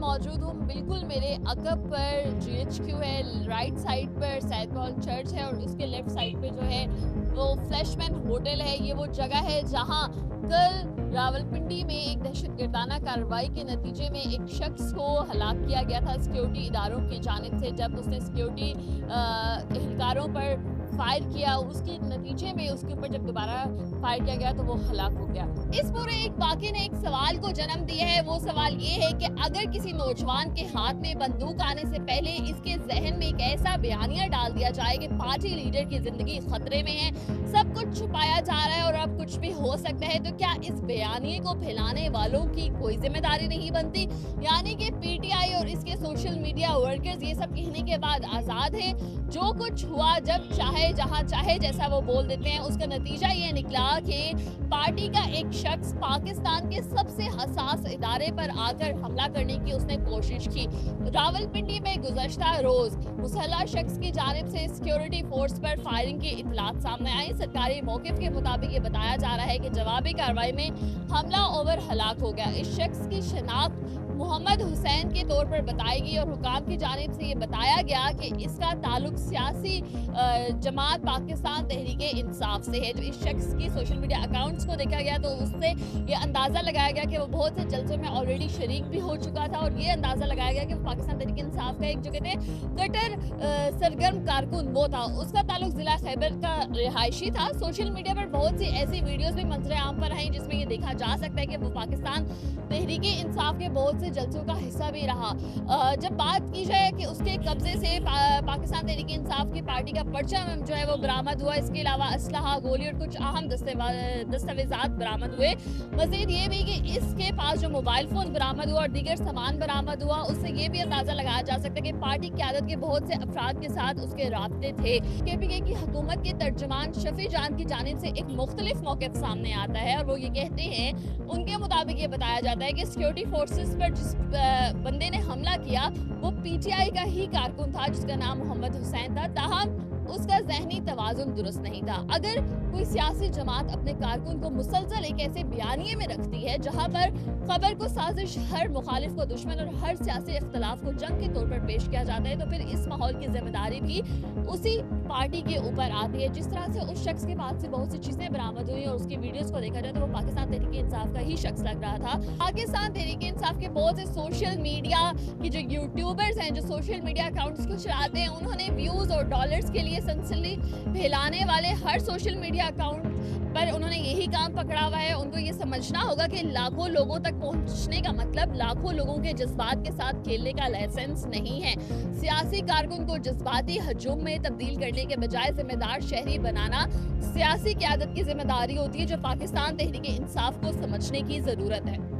मौजूद हूँ बिल्कुल मेरे अकब पर जीएचक्यू है, राइट साइड पर सेंट पॉल चर्च है और उसके लेफ्ट साइड पे जो है वो फ्लैशमैन होटल है। ये वो जगह है जहाँ कल रावलपिंडी में एक दहशतगर्दाना कार्रवाई के नतीजे में एक शख्स को हलाक किया गया था सिक्योरिटी इदारों की जानिब से, जब उसने सिक्योरिटी एहलकारों पर फायर किया। उसके नतीजे में उसके ऊपर जब दोबारा फायर किया गया तो वो हलाक हो गया। इस पूरे एक वाक़े ने एक सवाल को जन्म दिया है। वो सवाल ये है कि अगर किसी नौजवान के हाथ में बंदूक आने से पहले इसके जहन में एक ऐसा बयानिया डाल दिया जाए कि पार्टी लीडर की जिंदगी खतरे में है, सब कुछ छुपाया जा रहा है और अब कुछ भी हो सकता है, तो क्या इस बयानिए को फैलाने वालों की कोई जिम्मेदारी नहीं बनती? यानी कि पीटीआई और इसके सोशल मीडिया वर्कर्स ये सब कहने के बाद आजाद हैं, जो कुछ हुआ जब चाहे जहां चाहे जैसा वो बोल देते हैं। उसका नतीजा ये निकला कि पार्टी का एक शख्स पाकिस्तान के सबसे हसास इदारे पर आकर हमला करने की उसने कोशिश की। रावलपिंडी में गुज़श्ता रोज मुसल्लह शख्स की जानिब से सिक्योरिटी फोर्स पर फायरिंग की इतलात सामने आई। सरकारी मौक़िफ़ के मुताबिक ये बताया जा रहा है कि जवाबी कार्रवाई में हमला ओवर हलाक हो गया। इस शख्स की शनाख्त मोहम्मद हुसैन के तौर पर बताई गई और हुकाम की जानिब से ये बताया गया कि इसका ताल्लुक सियासी जमात पाकिस्तान तहरीके इंसाफ से है। जो इस शख्स की सोशल मीडिया अकाउंट्स को देखा गया तो उससे ये अंदाज़ा लगाया गया कि वो बहुत से जलसों में ऑलरेडी शरीक भी हो चुका था और ये अंदाज़ा लगाया गया कि वो पाकिस्तान तहरीके इंसाफ का एक जो कहते हैं कट्टर सरगर्म कारकुन वो था। उसका ताल्लुक ज़िला खैबर का रिहायशी था। सोशल मीडिया पर बहुत सी ऐसी वीडियोज़ भी मंजर आम पर आई जिसमें ये देखा जा सकता है कि वो पाकिस्तान तहरीके इंसाफ के बहुत से जलसों का हिस्सा भी रहा। जब बात की जाए कि उसके कब्जे से पाकिस्तान तहरीके इंसाफ की पार्टी का परचम जो है वो बरामद हुआ, इसके अलावा असलहा, गोली और कुछ अहम दस्तावेजात बरामद हुए। मजीद ये भी कि इसके पास जो मोबाइल फ़ोन बरामद हुआ और दीगर सामान बरामद हुआ, उससे ये भी अंदाज़ा लगाया जा सकता है कि पार्टी क़यादत के बहुत से अफराद के साथ उसके राब्ते थे। केपीके की हुकूमत के तर्जुमान शफी जान की जानिब से एक मुख्तलिफ मौक़िफ़ सामने आता है और वो ये कहते हैं, उनके मुताबिक ये बताया जाता है कि सिक्योरिटी फोर्सेस पर जिस बंदे ने हमला किया वो पीटीआई का ही कारकुन था जिसका नाम मोहम्मद हुसैन था। ताहम उसका ज़हनी तवाज़ुन दुरुस्त नहीं था। अगर कोई सियासी जमात अपने कारकुन को मुसलसल एक ऐसे बयानिए में रखती है जहां पर खबर को साजिश, हर मुखालिफ को दुश्मन और हर सियासी इख्तलाफ को जंग के तौर पर पेश किया जाता है, तो फिर इस माहौल की जिम्मेदारी भी उसी पार्टी के ऊपर आती है। जिस तरह से उस शख्स के पास से बहुत सी चीज़ें बरामद हुई और उसकी वीडियोस को देखा जाए तो वो पाकिस्तान तहरीके इंसाफ का ही शख्स लग रहा था। पाकिस्तान तहरीके इंसाफ के बहुत से सोशल मीडिया की जो यूट्यूबर्स हैं, जो सोशल मीडिया अकाउंट्स को चलाते हैं, उन्होंने व्यूज़ और डॉलर्स के लिए सनसनी फैलाने वाले हर सोशल मीडिया अकाउंट पर उन्होंने यही काम पकड़ा हुआ है। उनको ये समझना होगा कि लाखों लोगों तक पहुंचने का मतलब लाखों लोगों के जज्बात के साथ खेलने का लाइसेंस नहीं है। सियासी कारकुन को जज्बाती हजूम में तब्दील करने के बजाय जिम्मेदार शहरी बनाना सियासी क़यादत की जिम्मेदारी होती है, जो पाकिस्तान तहरीके इंसाफ को समझने की ज़रूरत है।